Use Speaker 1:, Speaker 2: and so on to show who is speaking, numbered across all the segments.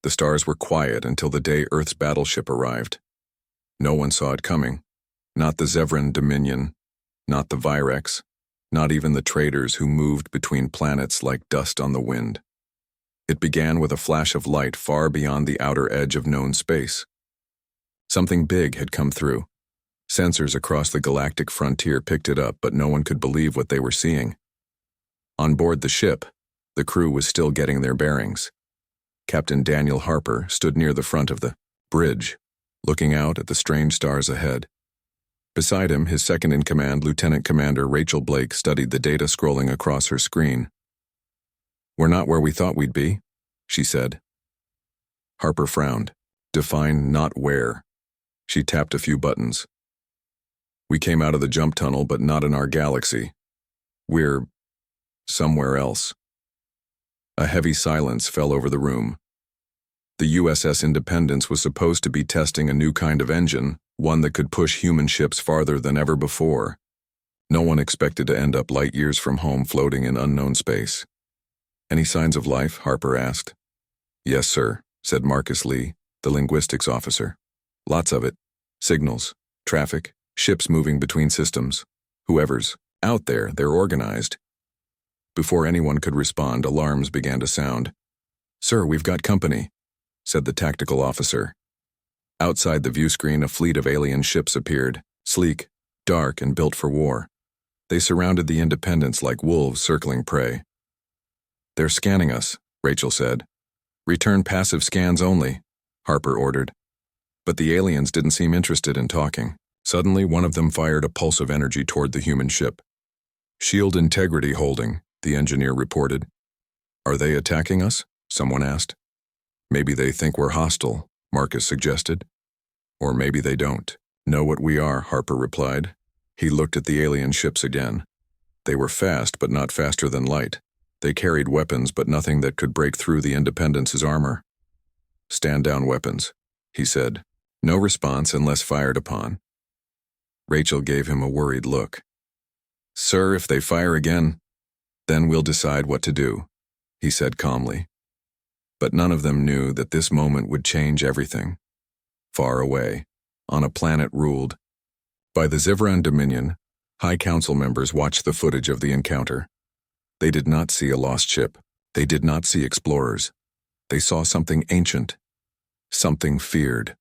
Speaker 1: The stars were quiet until the day Earth's battleship arrived. No one saw it coming. Not the Zevran Dominion, not the Virex, not even the traders who moved between planets like dust on the wind. It began with a flash of light far beyond the outer edge of known space. Something big had come through. Sensors across the galactic frontier picked it up, but no one could believe what they were seeing. On board the ship, the crew was still getting their bearings. Captain Daniel Harper stood near the front of the bridge, looking out at the strange stars ahead. Beside him, his second-in-command, Lieutenant Commander Rachel Blake, studied the data scrolling across her screen. "We're not where we thought we'd be," she said. Harper frowned. Define not where. She tapped a few buttons. "We came out of the jump tunnel, but not in our galaxy. We're somewhere else." A heavy silence fell over the room. The USS Independence was supposed to be testing a new kind of engine, one that could push human ships farther than ever before. No one expected to end up light years from home floating in unknown space. "Any signs of life?" Harper asked. "Yes, sir," said Marcus Lee, the linguistics officer. "Lots of it. Signals, traffic, ships moving between systems. Whoever's out there, they're organized." Before anyone could respond, alarms began to sound. "Sir, we've got company," said the tactical officer. Outside the viewscreen, a fleet of alien ships appeared, sleek, dark, and built for war. They surrounded the Independence like wolves circling prey. "They're scanning us," Rachel said. "Return passive scans only," Harper ordered. But the aliens didn't seem interested in talking. Suddenly, one of them fired a pulse of energy toward the human ship. "Shield integrity holding," the engineer reported. "Are they attacking us?" someone asked. "Maybe they think we're hostile," Marcus suggested. "Or maybe they don't know what we are," Harper replied. He looked at the alien ships again. They were fast, but not faster than light. They carried weapons, but nothing that could break through the Independence's armor. "Stand down weapons," he said. "No response unless fired upon." Rachel gave him a worried look. "Sir, if they fire again, then we'll decide what to do," he said calmly. But none of them knew that this moment would change everything. Far away, on a planet ruled by the Zevran Dominion, High Council members watched the footage of the encounter. They did not see a lost ship. They did not see explorers. They saw something ancient, something feared.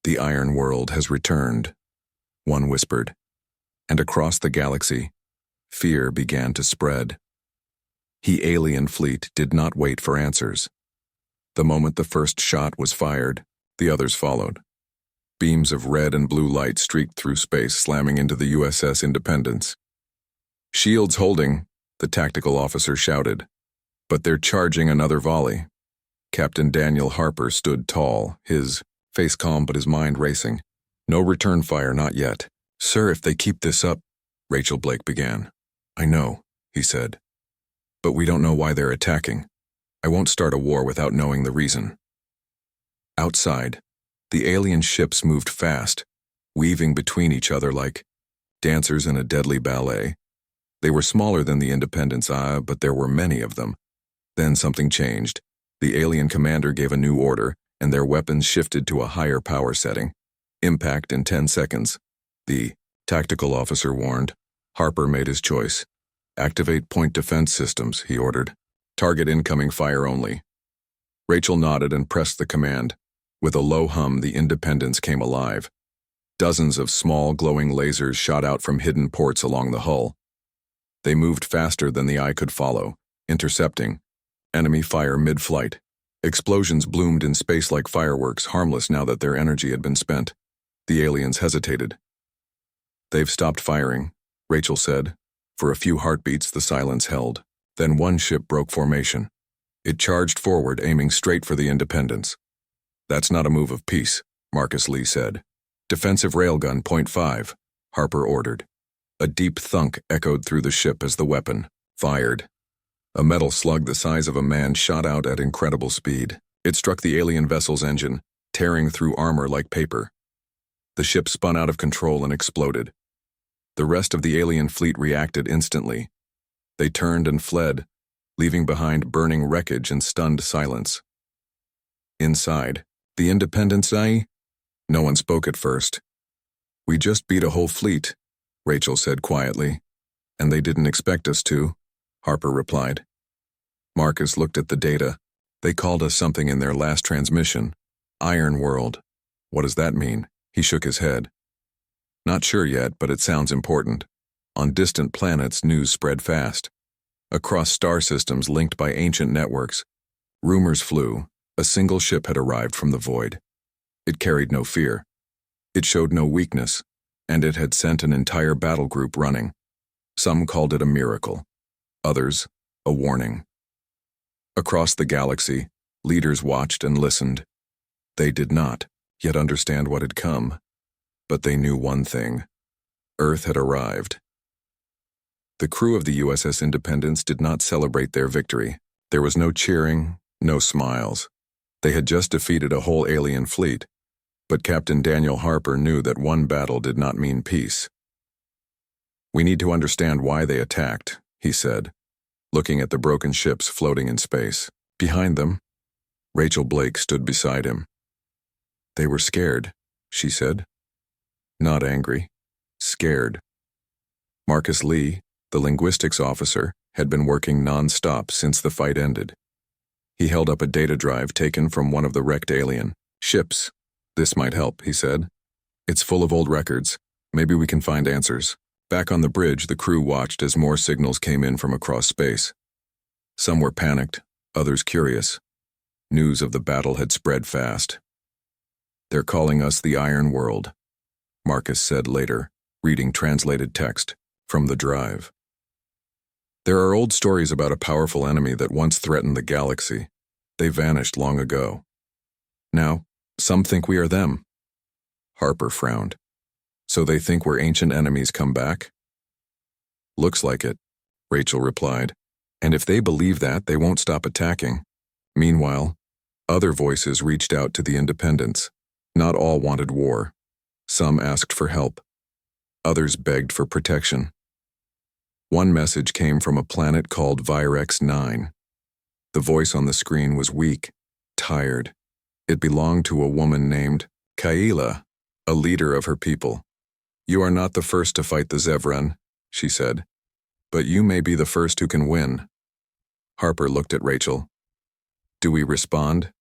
Speaker 1: "The Iron World has returned," one whispered. And across the galaxy, fear began to spread. The alien fleet did not wait for answers. The moment the first shot was fired, the others followed. Beams of red and blue light streaked through space, slamming into the USS Independence. "Shields holding," the tactical officer shouted. "But they're charging another volley." Captain Daniel Harper stood tall, his face calm but his mind racing. "No return fire, not yet." "Sir, if they keep this up," Rachel Blake began. "I know," he said. "But we don't know why they're attacking. I won't start a war without knowing the reason." Outside, the alien ships moved fast, weaving between each other like dancers in a deadly ballet. They were smaller than the Independence, but there were many of them. Then something changed. The alien commander gave a new order, and their weapons shifted to a higher power setting. Impact in 10 seconds. The tactical officer warned. Harper made his choice. "Activate point defense systems," he ordered. "Target incoming fire only." Rachel nodded and pressed the command. With a low hum, the Independence came alive. Dozens of small, glowing lasers shot out from hidden ports along the hull. They moved faster than the eye could follow, intercepting enemy fire mid-flight. Explosions bloomed in space like fireworks, harmless now that their energy had been spent. The aliens hesitated. "They've stopped firing," Rachel said. For a few heartbeats, the silence held. Then one ship broke formation. It charged forward, aiming straight for the Independence. "That's not a move of peace," Marcus Lee said. "Defensive railgun, .5, Harper ordered. A deep thunk echoed through the ship as the weapon fired. A metal slug the size of a man shot out at incredible speed. It struck the alien vessel's engine, tearing through armor like paper. The ship spun out of control and exploded. The rest of the alien fleet reacted instantly. They turned and fled, leaving behind burning wreckage and stunned silence. Inside, the Independence Eye? No one spoke at first. We just beat a whole fleet, Rachel said quietly. And they didn't expect us to, Harper replied. Marcus looked at the data. They called us something in their last transmission. Iron World. What does that mean? He shook his head. Not sure yet, but it sounds important. On distant planets, news spread fast. Across star systems linked by ancient networks, rumors flew. A single ship had arrived from the void. It carried no fear. It showed no weakness, and it had sent an entire battle group running. Some called it a miracle. Others, a warning. Across the galaxy, leaders watched and listened. They did not yet understand what had come, but they knew one thing. Earth had arrived. The crew of the USS Independence did not celebrate their victory. There was no cheering, no smiles. They had just defeated a whole alien fleet, but Captain Daniel Harper knew that one battle did not mean peace. We need to understand why they attacked, he said, looking at the broken ships floating in space. Behind them, Rachel Blake stood beside him. They were scared, she said. Not angry, scared. Marcus Lee, the linguistics officer, had been working non-stop since the fight ended. He held up a data drive taken from one of the wrecked alien ships. This might help, he said. It's full of old records. Maybe we can find answers. Back on the bridge, the crew watched as more signals came in from across space. Some were panicked, others curious. News of the battle had spread fast. They're calling us the Iron World, Marcus said later, reading translated text from the drive. There are old stories about a powerful enemy that once threatened the galaxy. They vanished long ago. Now, some think we are them. Harper frowned. So they think we're ancient enemies come back? Looks like it, Rachel replied. And if they believe that, they won't stop attacking. Meanwhile, other voices reached out to the Independents. Not all wanted war. Some asked for help. Others begged for protection. One message came from a planet called Virex 9. The voice on the screen was weak, tired. It belonged to a woman named Kaila, a leader of her people. You are not the first to fight the Zevran, she said, but you may be the first who can win. Harper looked at Rachel. Do we respond?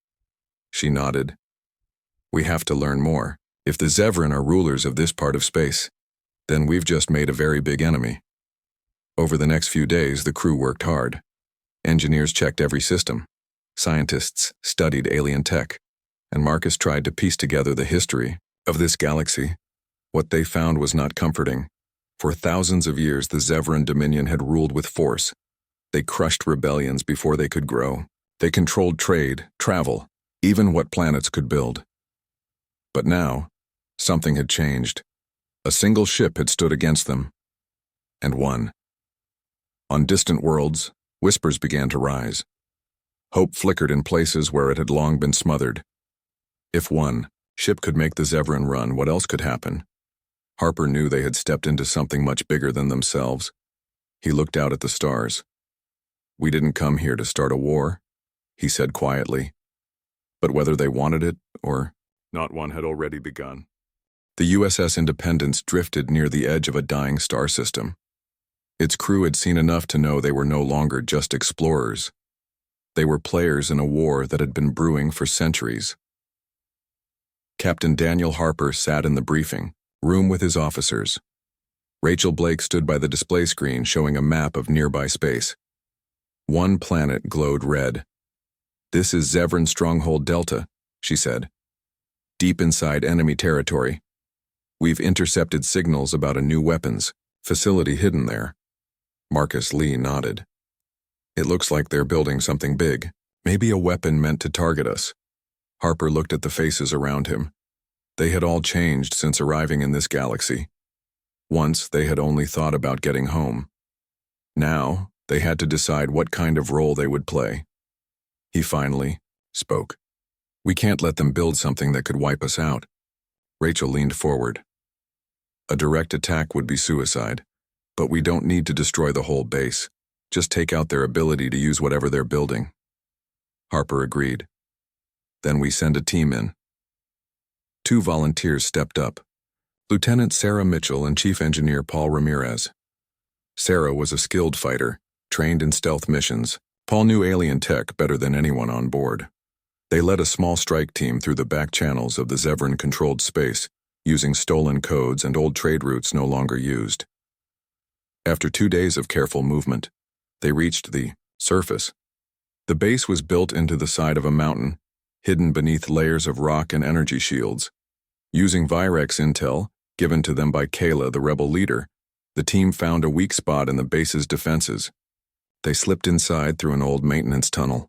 Speaker 1: She nodded. We have to learn more. If the Zevran are rulers of this part of space, then we've just made a very big enemy. Over the next few days, the crew worked hard. Engineers checked every system. Scientists studied alien tech, and Marcus tried to piece together the history of this galaxy. What they found was not comforting. For thousands of years, the Zevran Dominion had ruled with force. They crushed rebellions before they could grow. They controlled trade, travel, even what planets could build. But now, something had changed. A single ship had stood against them, and won. On distant worlds, whispers began to rise. Hope flickered in places where it had long been smothered. If one ship could make the Zevran run, what else could happen? Harper knew they had stepped into something much bigger than themselves. He looked out at the stars. We didn't come here to start a war, he said quietly. But whether they wanted it or not, one had already begun. The USS Independence drifted near the edge of a dying star system. Its crew had seen enough to know they were no longer just explorers. They were players in a war that had been brewing for centuries. Captain Daniel Harper sat in the briefing room with his officers. Rachel Blake stood by the display screen showing a map of nearby space. One planet glowed red. This is Zevran Stronghold Delta, she said. Deep inside enemy territory. We've intercepted signals about a new weapons facility hidden there. Marcus Lee nodded. It looks like they're building something big, maybe a weapon meant to target us. Harper looked at the faces around him. They had all changed since arriving in this galaxy. Once, they had only thought about getting home. Now, they had to decide what kind of role they would play. He finally spoke. We can't let them build something that could wipe us out. Rachel leaned forward. A direct attack would be suicide, but we don't need to destroy the whole base. Just take out their ability to use whatever they're building. Harper agreed. Then we send a team in. 2 volunteers stepped up. Lieutenant Sarah Mitchell and Chief Engineer Paul Ramirez. Sarah was a skilled fighter, trained in stealth missions. Paul knew alien tech better than anyone on board. They led a small strike team through the back channels of the Zevran-controlled space, using stolen codes and old trade routes no longer used. After 2 days of careful movement, they reached the surface. The base was built into the side of a mountain, hidden beneath layers of rock and energy shields. Using Virex intel, given to them by Kayla, the rebel leader, the team found a weak spot in the base's defenses. They slipped inside through an old maintenance tunnel.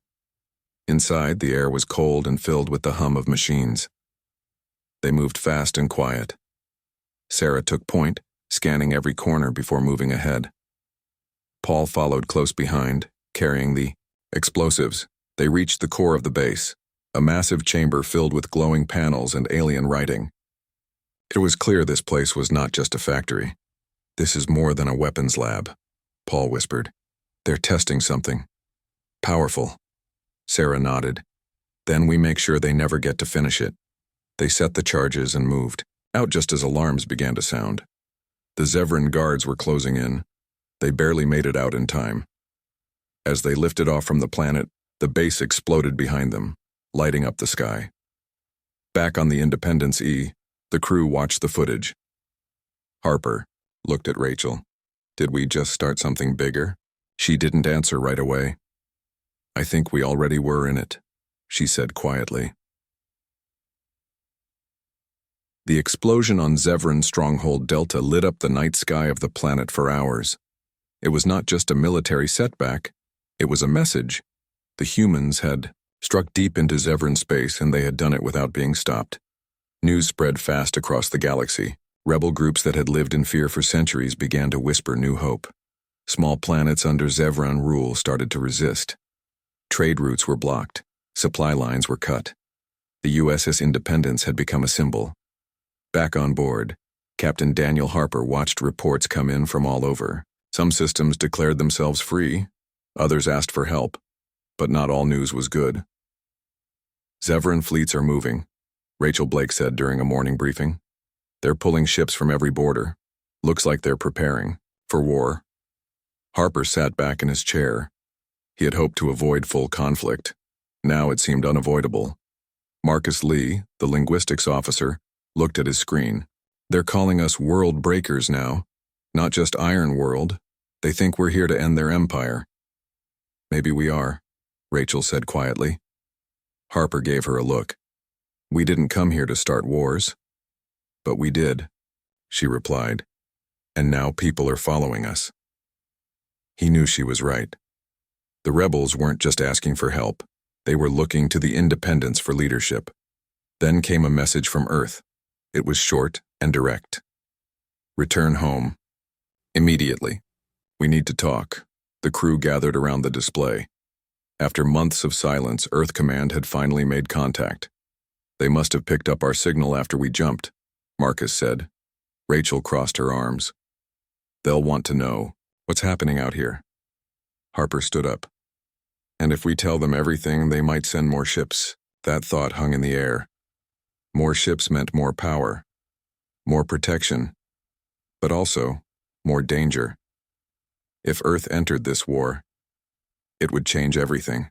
Speaker 1: Inside, the air was cold and filled with the hum of machines. They moved fast and quiet. Sarah took point, scanning every corner before moving ahead. Paul followed close behind, carrying the explosives. They reached the core of the base, a massive chamber filled with glowing panels and alien writing. It was clear this place was not just a factory. "This is more than a weapons lab," Paul whispered. "They're testing something powerful." Sarah nodded. "Then we make sure they never get to finish it." They set the charges and moved out just as alarms began to sound. The Zevran guards were closing in. They barely made it out in time. As they lifted off from the planet, the base exploded behind them, lighting up the sky. Back on the Independence E, the crew watched the footage. Harper looked at Rachel. "Did we just start something bigger?" She didn't answer right away. "I think we already were in it," she said quietly. The explosion on Zevran Stronghold Delta lit up the night sky of the planet for hours. It was not just a military setback, it was a message. The humans had struck deep into Zevran space, and they had done it without being stopped. News spread fast across the galaxy. Rebel groups that had lived in fear for centuries began to whisper new hope. Small planets under Zevran rule started to resist. Trade routes were blocked. Supply lines were cut. The USS Independence had become a symbol. Back on board, Captain Daniel Harper watched reports come in from all over. Some systems declared themselves free, others asked for help, but not all news was good. "Zevran fleets are moving," Rachel Blake said during a morning briefing. "They're pulling ships from every border. Looks like they're preparing for war." Harper sat back in his chair. He had hoped to avoid full conflict. Now it seemed unavoidable. Marcus Lee, the linguistics officer, looked at his screen. "They're calling us world breakers now. Not just Iron World. They think we're here to end their empire." "Maybe we are," Rachel said quietly. Harper gave her a look. "We didn't come here to start wars." "But we did," she replied. "And now people are following us." He knew she was right. The rebels weren't just asking for help. They were looking to the Independence for leadership. Then came a message from Earth. It was short and direct. "Return home. Immediately. We need to talk." The crew gathered around the display. After months of silence, Earth Command had finally made contact. "They must have picked up our signal after we jumped," Marcus said. Rachel crossed her arms. "They'll want to know what's happening out here." Harper stood up. "And if we tell them everything, they might send more ships." That thought hung in the air. More ships meant more power, more protection, but also more danger. If Earth entered this war, it would change everything.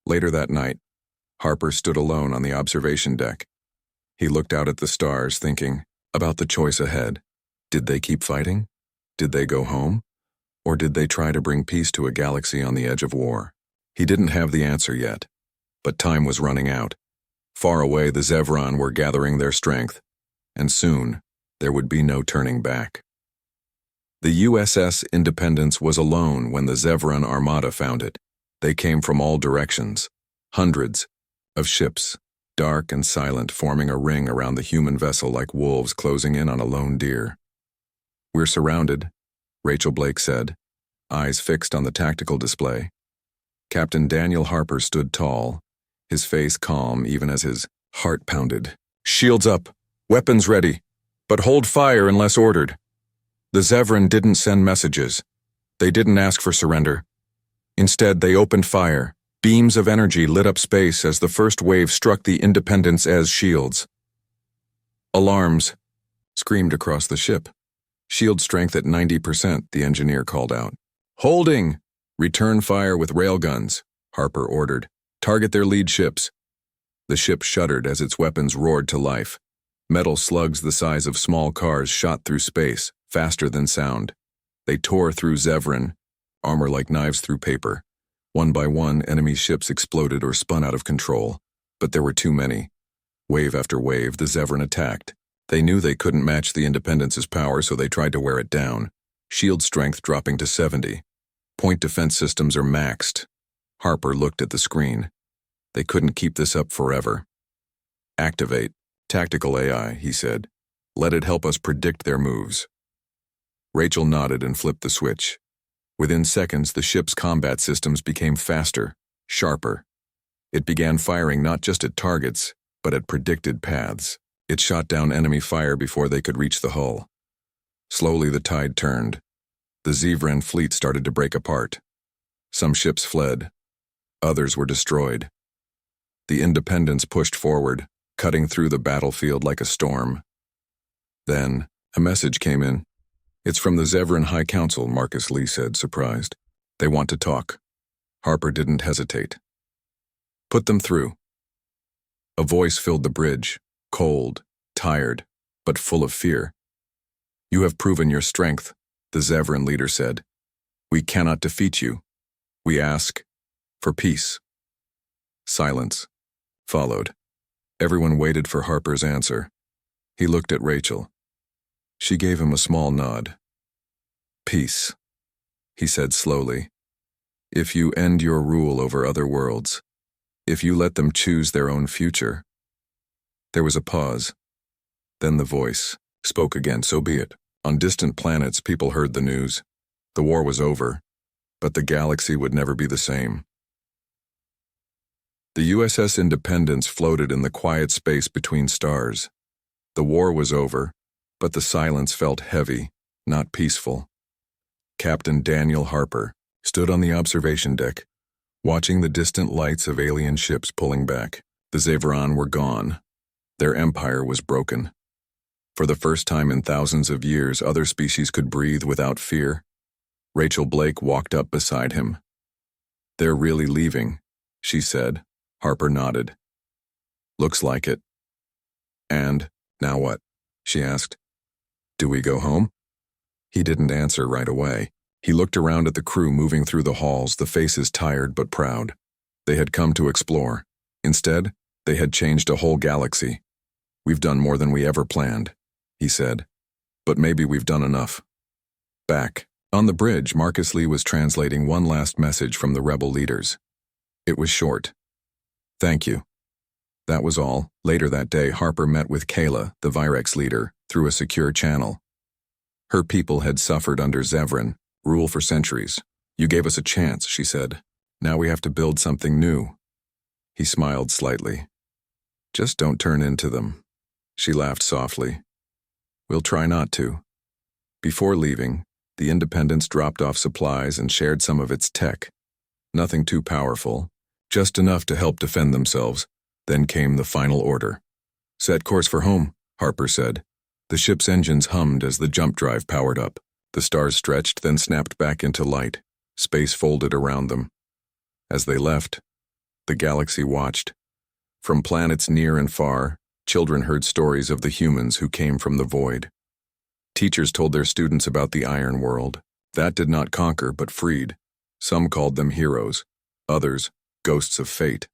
Speaker 1: Later that night, Harper stood alone on the observation deck. He looked out at the stars, thinking about the choice ahead. Did they keep fighting? Did they go home? Or did they try to bring peace to a galaxy on the edge of war? He didn't have the answer yet, but time was running out. Far away, the Zevran were gathering their strength, and soon there would be no turning back. The USS Independence was alone when the Zevran Armada found it. They came from all directions, hundreds of ships, dark and silent, forming a ring around the human vessel like wolves closing in on a lone deer. "We're surrounded," Rachel Blake said, eyes fixed on the tactical display. Captain Daniel Harper stood tall, his face calm even as his heart pounded. "Shields up, weapons ready, but hold fire unless ordered." The Zevran didn't send messages. They didn't ask for surrender. Instead, they opened fire, Beams of energy lit up space as the first wave struck the Independence as shields. "Alarms!" screamed across the ship. "Shield strength at 90%, the engineer called out. "Holding! Return fire with railguns," Harper ordered. "Target their lead ships." The ship shuddered as its weapons roared to life. Metal slugs the size of small cars shot through space, faster than sound. They tore through Zevran, armor like knives through paper. One by one, enemy ships exploded or spun out of control, but there were too many. Wave after wave, the Zevran attacked. They knew they couldn't match the Independence's power, so they tried to wear it down. Shield strength dropping to 70. Point defense systems are maxed. Harper looked at the screen. They couldn't keep this up forever. "Activate tactical AI," he said. "Let it help us predict their moves." Rachel nodded and flipped the switch. Within seconds, the ship's combat systems became faster, sharper. It began firing not just at targets, but at predicted paths. It shot down enemy fire before they could reach the hull. Slowly the tide turned. The Zevran fleet started to break apart. Some ships fled. Others were destroyed. The Independence pushed forward, cutting through the battlefield like a storm. Then, a message came in. "It's from the Zevran High Council," Marcus Lee said, surprised. "They want to talk." Harper didn't hesitate. "Put them through." A voice filled the bridge, cold, tired, but full of fear. "You have proven your strength," the Zevran leader said. "We cannot defeat you. We ask for peace." Silence followed. Everyone waited for Harper's answer. He looked at Rachel. She gave him a small nod. "Peace," he said slowly. "If you end your rule over other worlds, if you let them choose their own future." There was a pause. Then the voice spoke again. "So be it." On distant planets, people heard the news. The war was over, but the galaxy would never be the same. The USS Independence floated in the quiet space between stars. The war was over, but the silence felt heavy, not peaceful. Captain Daniel Harper stood on the observation deck, watching the distant lights of alien ships pulling back. The Zevran were gone. Their empire was broken. For the first time in thousands of years, other species could breathe without fear. Rachel Blake walked up beside him. "They're really leaving," she said. Harper nodded. "Looks like it." "And now what?" she asked. "Do we go home?" He didn't answer right away. He looked around at the crew moving through the halls, the faces tired but proud. They had come to explore. Instead, they had changed a whole galaxy. "We've done more than we ever planned," he said. "But maybe we've done enough." Back on the bridge, Marcus Lee was translating one last message from the rebel leaders. It was short. "Thank you." That was all. Later that day, Harper met with Kayla, the Virex leader, through a secure channel. Her people had suffered under Zevran rule for centuries. "You gave us a chance," she said. "Now we have to build something new." He smiled slightly. "Just don't turn into them." She laughed softly. "We'll try not to." Before leaving, the Independence dropped off supplies and shared some of its tech. Nothing too powerful, just enough to help defend themselves. Then came the final order. "Set course for home," Harper said. The ship's engines hummed as the jump drive powered up. The stars stretched, then snapped back into light. Space folded around them. As they left, the galaxy watched. From planets near and far, children heard stories of the humans who came from the void. Teachers told their students about the Iron World. That did not conquer but freed. Some called them heroes, others ghosts of fate.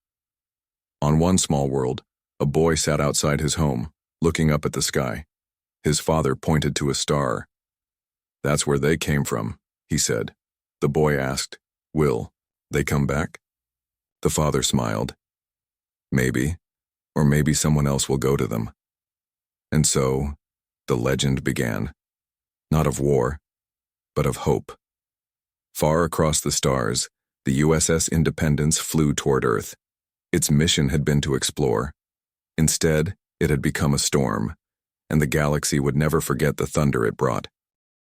Speaker 1: On one small world, a boy sat outside his home, looking up at the sky. His father pointed to a star. "That's where they came from," he said. The boy asked, "Will they come back?" The father smiled. "Maybe, or maybe someone else will go to them." And so, the legend began. Not of war, but of hope. Far across the stars, the USS Independence flew toward Earth. Its mission had been to explore. Instead, it had become a storm, and the galaxy would never forget the thunder it brought.